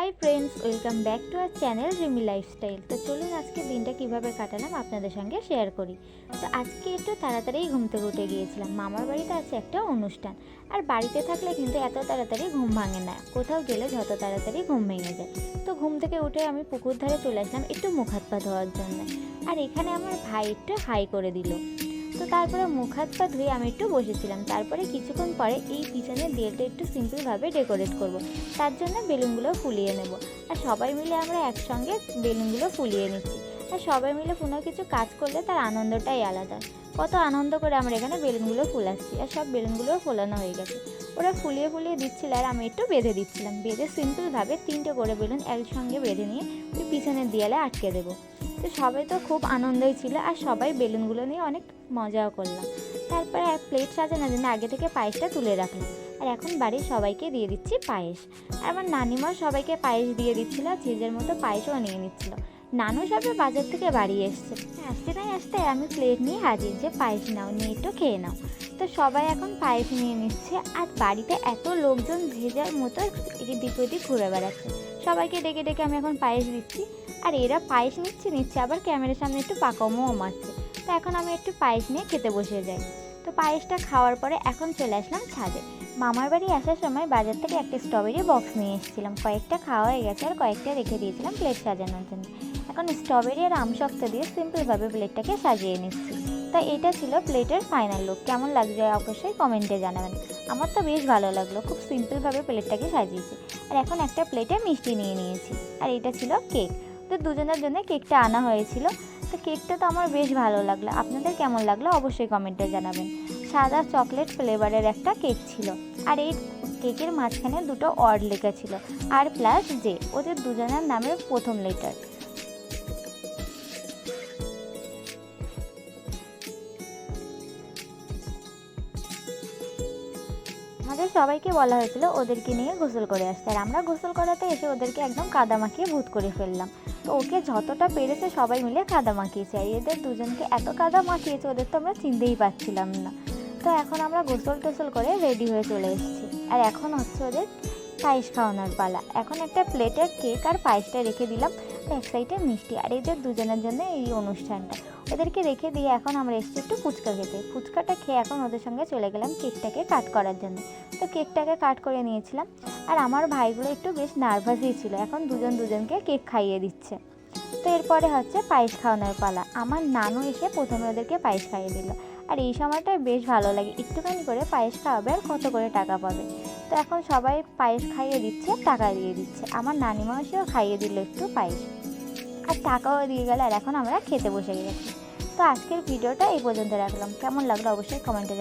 Hi friends, welcome back to our channel Rimi lifestyle. তো চলুন আজকে দিনটা কিভাবে কাটালাম আপনাদের সঙ্গে শেয়ার করি। তো আজকে একটু তাড়াতাড়ি ঘুম থেকে উঠে গিয়েছিলাম। মামার বাড়িতে আছে একটা অনুষ্ঠান, আর বাড়িতে থাকলে কিন্তু এত তাড়াতাড়ি ঘুম ভাঙে না, কোথাও গেলে যত তাড়াতাড়ি ঘুম ভেঙে যায়। তো ঘুম থেকে উঠে আমি পুকুর ধারে চলে আসলাম একটু মুখ হাত পা ধোয়ার জন্য। আর এখানে আমার ভাই একটু হাই করে দিল। তো তারপরে মুখ হাত পা ধুয়ে আমি একটু বসেছিলাম। তারপরে কিছুক্ষণ পরে এই পিছনের দেয়ালটা একটু সিম্পলভাবে ডেকোরেট করব, তার জন্য বেলুনগুলো ফুলিয়ে নেব। আর সবাই মিলে আমরা একসঙ্গে বেলুনগুলো ফুলিয়ে নিচ্ছি। আর সবাই মিলে কোনো কিছু কাজ করলে তার আনন্দটাই আলাদা। কত আনন্দ করে আমরা এখানে বেলুনগুলো ফুলাচ্ছি। আর সব বেলুনগুলোও ফোলানো হয়ে গেছে। ওরা ফুলিয়ে ফুলিয়ে দিচ্ছিল আর আমি একটু বেঁধে দিচ্ছিলাম। বেঁধে সিম্পলভাবে 3টে করে বেলুন একসঙ্গে বেঁধে নিয়ে ওই পিছনের দেয়ালে আটকে দেবো। তো সবাই তো খুব আনন্দই ছিল, আর সবাই বেলুনগুলো নিয়ে অনেক মজাও করলাম। তারপরে এক প্লেট সাজানোর জন্য আগে থেকে পায়েসটা তুলে রাখলাম। আর এখন বাড়ির সবাইকে দিয়ে দিচ্ছি পায়েস। আর আমার নানিমাও সবাইকে পায়েস দিয়ে দিচ্ছিল, আর নিজের মতো পায়েসও নিয়ে নিচ্ছিল। নানু সবে বাজার থেকে বাড়ি এসছে। আসতে আমি প্লেট নিয়ে হাজির, যে পায়েস নাও, নিয়ে একটু খেয়ে নাও। তো সবাই এখন পায়েস নিয়ে নিচ্ছে। আর বাড়িতে এত লোকজন ভেজার মতো এদিক ওদিক ঘুরে বেড়াচ্ছে। সবাইকে ডেকে ডেকে আমি এখন পায়েস দিচ্ছি। আর এরা পায়েস নিচ্ছে আবার ক্যামেরার সামনে একটু পাকামোও মারছে। তো এখন আমি একটু পায়েস নিয়ে খেতে বসে যাই। তো পায়েসটা খাওয়ার পরে এখন চলে আসলাম ছাদে। মামার বাড়ি আসার সময় বাজার থেকে একটা স্ট্রবেরি বক্স নিয়ে এসেছিলাম। কয়েকটা খাওয়া হয়ে গেছে, আর কয়েকটা রেখে দিয়েছিলাম প্লেট সাজানোর জন্য। এখন স্ট্রবেরি আর আমসত্ত্ব দিয়ে সিম্পলভাবে প্লেটটাকে সাজিয়ে নিচ্ছি। তো এটা ছিল প্লেটের ফাইনাল লুক। কেমন লাগছে অবশ্যই কমেন্টে জানাবেন। আমার তো বেশ ভালো লাগলো, খুব সিম্পলভাবে প্লেটটাকে সাজিয়েছি। আর এখন একটা প্লেটে মিষ্টি নিয়ে নিয়েছি। আর এটা ছিল কেক। তো দুজনের জন্য কেকটা আনা হয়েছিল। তো কেকটা তো আমার বেশ ভালো লাগলো। আপনাদের কেমন লাগলো অবশ্যই কমেন্টে জানাবেন। সাদা চকলেট ফ্লেভারের একটা কেক ছিল। আর এই কেকের মাঝখানে দুটো অড লেখা ছিল, আর প্লাস জে, ওদের দুজনের নামের প্রথম লেটার। আমাদের সবাইকে বলা হয়েছিল ওদেরকে নিয়ে গোসল করে আসতে, আর আমরা গোসল করাতে এসে ওদেরকে একদম কাদা মাখিয়ে ভূত করে ফেললাম। তো ওকে যতটা পেরেছে সবাই মিলে কাদা মাখিয়েছে, আর এদের দুজনকে এত কাদা মাখিয়েছে ওদের তো আমরা চিনতেই পারছিলাম না। তো এখন আমরা গোসল টোসল করে রেডি হয়ে চলে এসেছি। আর এখন হচ্ছে ওদের পায়েস খাওয়ানোর পালা। এখন একটা প্লেটে কেক আর পায়েসটা রেখে দিলাম, এক সাইডে মিষ্টি। আর এদের দুজনের জন্য এই অনুষ্ঠানটা ওদেরকে রেখে দিয়ে এখন আমরা এসেছি একটু ফুচকা খেতে। ফুচকাটা খেয়ে এখন ওদের সঙ্গে চলে গেলাম কেকটাকে কাট করার জন্য। তো কেকটাকে কাট করে নিয়েছিলাম। আর আমার ভাইগুলো একটু বেশ নার্ভাসই ছিল। এখন দুজন দুজনকে কেক খাইয়ে দিচ্ছে। তো এরপরে হচ্ছে পায়েস খাওয়ানোর পালা। আমার নানু এসে প্রথমে ওদেরকে পায়েস খাইয়ে দিল। আর এই সময়টা বেশ ভালো লাগে, একটুখানি করে পায়েস খাওয়াবে আর কত করে টাকা পাবে। তো এখন সবাই পায়েস খাইয়ে দিচ্ছে, টাকা দিয়ে দিচ্ছে। আমার নানিমা এসেও খাইয়ে দিল একটু পায়েস, আর টাকাও দিয়ে গেল। আর এখন আমরা খেতে বসে গেছি। তো আজকের ভিডিওটা এই পর্যন্ত রাখলাম। কেমন লাগলো অবশ্যই কমেন্টে